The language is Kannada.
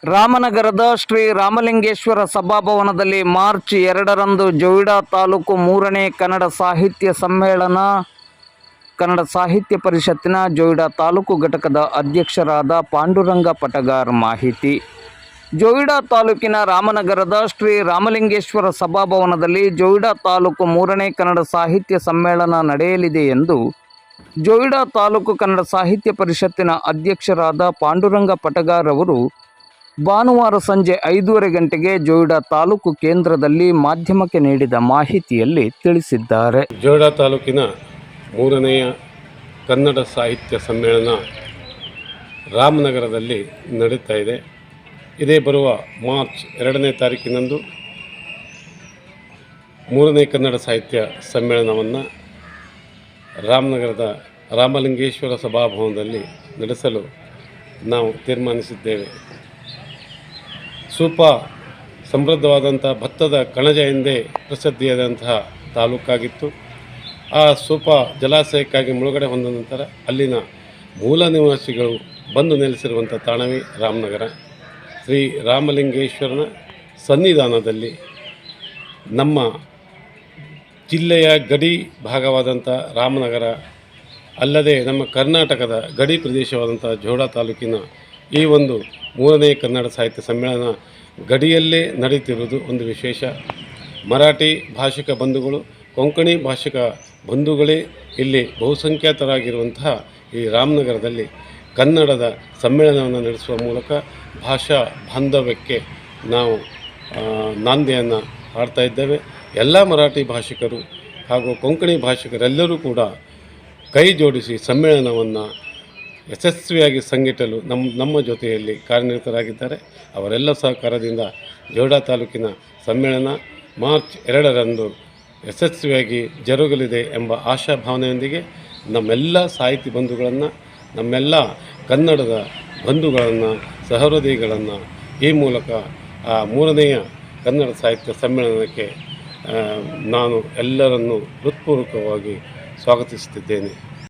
ರಾಮನಗರದ ಶ್ರೀ ರಾಮಲಿಂಗೇಶ್ವರ ಸಭಾಭವನದಲ್ಲಿ ಮಾರ್ಚ್ 2ರಂದು ಜೊಯಿಡಾ ತಾಲೂಕು 3ನೇ ಕನ್ನಡ ಸಾಹಿತ್ಯ ಸಮ್ಮೇಳನ ಕನ್ನಡ ಸಾಹಿತ್ಯ ಪರಿಷತ್ತಿನ ಜೊಯಿಡಾ ತಾಲೂಕು ಘಟಕದ ಅಧ್ಯಕ್ಷರಾದ ಪಾಂಡುರಂಗ ಪಟಗಾರ್ ಮಾಹಿತಿ. ಜೊಯಿಡಾ ತಾಲೂಕಿನ ರಾಮನಗರದ ಶ್ರೀ ರಾಮಲಿಂಗೇಶ್ವರ ಸಭಾಭವನದಲ್ಲಿ ಜೊಯಿಡಾ ತಾಲೂಕು 3ನೇ ಕನ್ನಡ ಸಾಹಿತ್ಯ ಸಮ್ಮೇಳನ ನಡೆಯಲಿದೆ ಎಂದು ಜೊಯಿಡಾ ತಾಲೂಕು ಕನ್ನಡ ಸಾಹಿತ್ಯ ಪರಿಷತ್ತಿನ ಅಧ್ಯಕ್ಷರಾದ ಪಾಂಡುರಂಗ ಪಟಗಾರ್ ಅವರು ಭಾನುವಾರ ಸಂಜೆ 5:30 ಗಂಟೆಗೆ ಜೊಯಿಡಾ ತಾಲೂಕು ಕೇಂದ್ರದಲ್ಲಿ ಮಾಧ್ಯಮಕ್ಕೆ ನೀಡಿದ ಮಾಹಿತಿಯಲ್ಲಿ ತಿಳಿಸಿದ್ದಾರೆ. ಜೊಯಿಡಾ ತಾಲೂಕಿನ 3ನೇಯ ಕನ್ನಡ ಸಾಹಿತ್ಯ ಸಮ್ಮೇಳನ ರಾಮನಗರದಲ್ಲಿ ನಡೀತಾ ಇದೆ. ಇದೇ ಬರುವ ಮಾರ್ಚ್ 2ನೇ ತಾರೀಕಿನಂದು 3ನೇ ಕನ್ನಡ ಸಾಹಿತ್ಯ ಸಮ್ಮೇಳನವನ್ನು ರಾಮನಗರದ ರಾಮಲಿಂಗೇಶ್ವರ ಸಭಾಭವನದಲ್ಲಿ ನಡೆಸಲು ನಾವು ತೀರ್ಮಾನಿಸಿದ್ದೇವೆ. ಸೂಪ ಸಮೃದ್ಧವಾದಂಥ ಭತ್ತದ ಕಣಜ ಎಂದೇ ಪ್ರಸಿದ್ಧಿಯಾದಂತಹ ತಾಲೂಕಾಗಿತ್ತು. ಆ ಸೂಪ ಜಲಾಶಯಕ್ಕಾಗಿ ಮುಳುಗಡೆ ಹೊಂದ ನಂತರ ಅಲ್ಲಿನ ಮೂಲ ನಿವಾಸಿಗಳು ಬಂದು ನೆಲೆಸಿರುವಂಥ ತಾಣವೇ ರಾಮನಗರ. ಶ್ರೀ ರಾಮಲಿಂಗೇಶ್ವರನ ಸನ್ನಿಧಾನದಲ್ಲಿ ನಮ್ಮ ಜಿಲ್ಲೆಯ ಗಡಿ ಭಾಗವಾದಂಥ ರಾಮನಗರ ಅಲ್ಲದೆ ನಮ್ಮ ಕರ್ನಾಟಕದ ಗಡಿ ಪ್ರದೇಶವಾದಂಥ ಜೊಯಿಡಾ ತಾಲೂಕಿನ ಈ ಒಂದು 3ನೇ ಕನ್ನಡ ಸಾಹಿತ್ಯ ಸಮ್ಮೇಳನ ಗಡಿಯಲ್ಲೇ ನಡೀತಿರುವುದು ಒಂದು ವಿಶೇಷ. ಮರಾಠಿ ಭಾಷಿಕ ಬಂಧುಗಳು, ಕೊಂಕಣಿ ಭಾಷಿಕ ಬಂಧುಗಳೇ ಇಲ್ಲಿ ಬಹುಸಂಖ್ಯಾತರಾಗಿರುವಂತಹ ಈ ರಾಮನಗರದಲ್ಲಿ ಕನ್ನಡದ ಸಮ್ಮೇಳನವನ್ನು ನಡೆಸುವ ಮೂಲಕ ಭಾಷಾ ಬಾಂಧವ್ಯಕ್ಕೆ ನಾವು ನಾಂದಿಯನ್ನು ಹಾಡ್ತಾ ಇದ್ದೇವೆ. ಎಲ್ಲ ಮರಾಠಿ ಭಾಷಿಕರು ಹಾಗೂ ಕೊಂಕಣಿ ಭಾಷಿಕರೆಲ್ಲರೂ ಕೂಡ ಕೈ ಜೋಡಿಸಿ ಸಮ್ಮೇಳನವನ್ನು ಯಶಸ್ವಿಯಾಗಿ ಸಂಘಟಿಸಲು ನಮ್ಮ ಜೊತೆಯಲ್ಲಿ ಕಾರ್ಯನಿರತರಾಗಿದ್ದಾರೆ. ಅವರೆಲ್ಲ ಸಹಕಾರದಿಂದ ಜೊಯಿಡಾ ತಾಲೂಕಿನ ಸಮ್ಮೇಳನ ಮಾರ್ಚ್ 2ರಂದು ಯಶಸ್ವಿಯಾಗಿ ಜರುಗಲಿದೆ ಎಂಬ ಆಶಾಭಾವನೆಯೊಂದಿಗೆ ನಮ್ಮೆಲ್ಲ ಸಾಹಿತಿ ಬಂಧುಗಳನ್ನು, ನಮ್ಮೆಲ್ಲ ಕನ್ನಡದ ಬಂಧುಗಳನ್ನು, ಸಹೃದಯಿಗಳನ್ನು ಈ ಮೂಲಕ ಆ 3ನೇಯ ಕನ್ನಡ ಸಾಹಿತ್ಯ ಸಮ್ಮೇಳನಕ್ಕೆ ನಾನು ಎಲ್ಲರನ್ನೂ ಹೃತ್ಪೂರ್ವಕವಾಗಿ ಸ್ವಾಗತಿಸುತ್ತಿದ್ದೇನೆ.